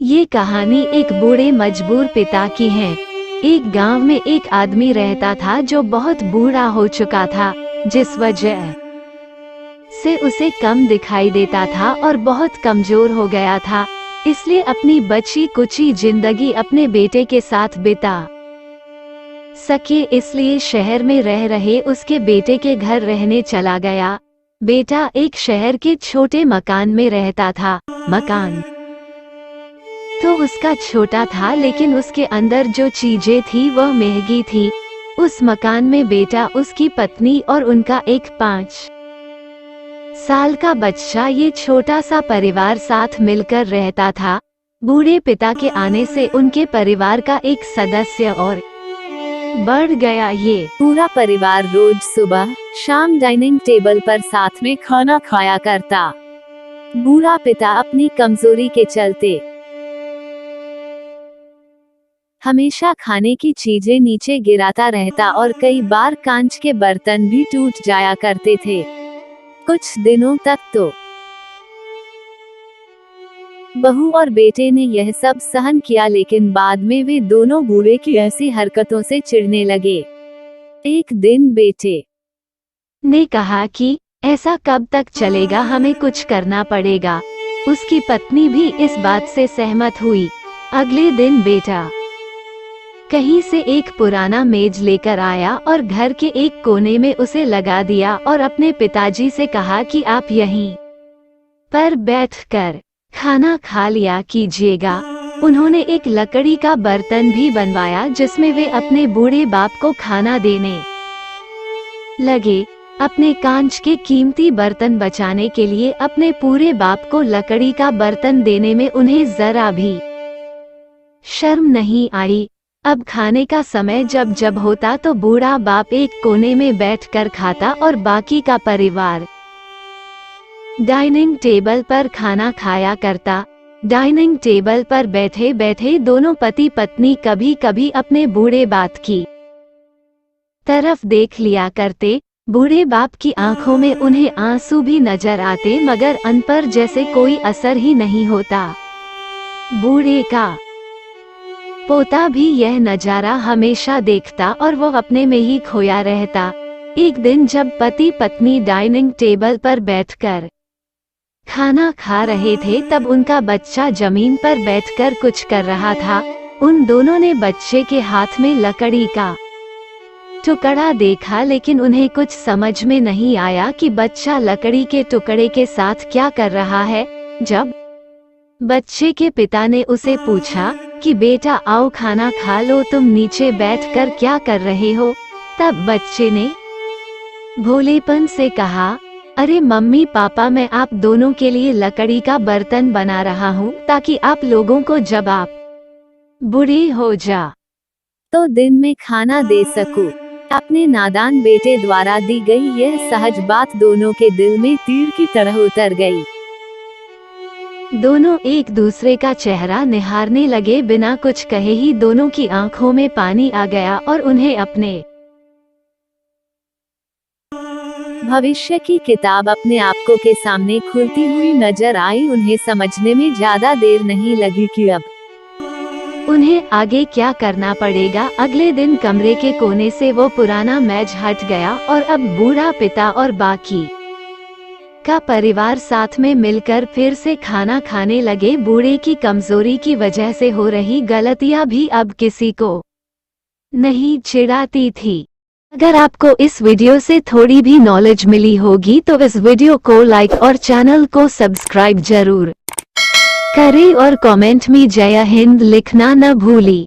ये कहानी एक बूढ़े मजबूर पिता की है। एक गांव में एक आदमी रहता था जो बहुत बूढ़ा हो चुका था, जिस वजह से उसे कम दिखाई देता था और बहुत कमजोर हो गया था। इसलिए अपनी बची कुची जिंदगी अपने बेटे के साथ बिता सके, इसलिए शहर में रह रहे उसके बेटे के घर रहने चला गया। बेटा एक शहर के छोटे मकान में रहता था। मकान तो उसका छोटा था, लेकिन उसके अंदर जो चीजें थी वह महंगी थी। उस मकान में बेटा, उसकी पत्नी और उनका एक 5 साल का बच्चा, ये छोटा सा परिवार साथ मिलकर रहता था। बूढ़े पिता के आने से उनके परिवार का एक सदस्य और बढ़ गया। ये पूरा परिवार रोज सुबह शाम डाइनिंग टेबल पर साथ में खाना खाया करता। बूढ़ा पिता अपनी कमजोरी के चलते हमेशा खाने की चीजें नीचे गिराता रहता और कई बार कांच के बर्तन भी टूट जाया करते थे। कुछ दिनों तक तो बहू और बेटे ने यह सब सहन किया, लेकिन बाद में वे दोनों बूढ़े की ऐसी हरकतों से चिढ़ने लगे। एक दिन बेटे ने कहा कि ऐसा कब तक चलेगा, हमें कुछ करना पड़ेगा। उसकी पत्नी भी इस बात से सहमत हुई। अगले दिन बेटा कहीं से एक पुराना मेज लेकर आया और घर के एक कोने में उसे लगा दिया और अपने पिताजी से कहा कि आप यहीं पर बैठकर खाना खा लिया कीजिएगा। उन्होंने एक लकड़ी का बर्तन भी बनवाया जिसमें वे अपने बूढ़े बाप को खाना देने लगे। अपने कांच के कीमती बर्तन बचाने के लिए अपने पूरे बाप को लकड़ी का बर्तन देने में उन्हें जरा भी शर्म नहीं आई। अब खाने का समय जब जब होता तो बूढ़ा बाप एक कोने में बैठकर खाता और बाकी का परिवार डाइनिंग टेबल पर खाना खाया करता। डाइनिंग टेबल पर बैठे बैठे दोनों पति पत्नी कभी कभी अपने बूढ़े बाप की तरफ देख लिया करते। बूढ़े बाप की आंखों में उन्हें आंसू भी नजर आते, मगर उन पर जैसे कोई असर ही नहीं होता। बूढ़े का पोता भी यह नजारा हमेशा देखता और वो अपने में ही खोया रहता। एक दिन जब पति पत्नी डाइनिंग टेबल पर बैठकर खाना खा रहे थे, तब उनका बच्चा जमीन पर बैठकर कुछ कर रहा था। उन दोनों ने बच्चे के हाथ में लकड़ी का टुकड़ा देखा, लेकिन उन्हें कुछ समझ में नहीं आया कि बच्चा लकड़ी के टुकड़े के साथ क्या कर रहा है। जब बच्चे के पिता ने उसे पूछा कि बेटा आओ खाना खा लो, तुम नीचे बैठकर क्या कर रहे हो, तब बच्चे ने भोलेपन से कहा, अरे मम्मी पापा, मैं आप दोनों के लिए लकड़ी का बर्तन बना रहा हूँ ताकि आप लोगों को जब आप बूढ़े हो जा तो दिन में खाना दे सकूं। अपने नादान बेटे द्वारा दी गई यह सहज बात दोनों के दिल में तीर की तरह उतर गई। दोनों एक दूसरे का चेहरा निहारने लगे। बिना कुछ कहे ही दोनों की आंखों में पानी आ गया और उन्हें अपने भविष्य की किताब अपने आपको के सामने खुलती हुई नजर आई। उन्हें समझने में ज्यादा देर नहीं लगी कि अब उन्हें आगे क्या करना पड़ेगा। अगले दिन कमरे के कोने से वो पुराना मेज हट गया और अब बूढ़ा पिता और बाकी का परिवार साथ में मिलकर फिर से खाना खाने लगे। बूढ़े की कमजोरी की वजह से हो रही गलतियां भी अब किसी को नहीं चिढ़ाती थी। अगर आपको इस वीडियो से थोड़ी भी नॉलेज मिली होगी तो इस वीडियो को लाइक और चैनल को सब्सक्राइब जरूर करें और कमेंट में जय हिंद लिखना न भूली।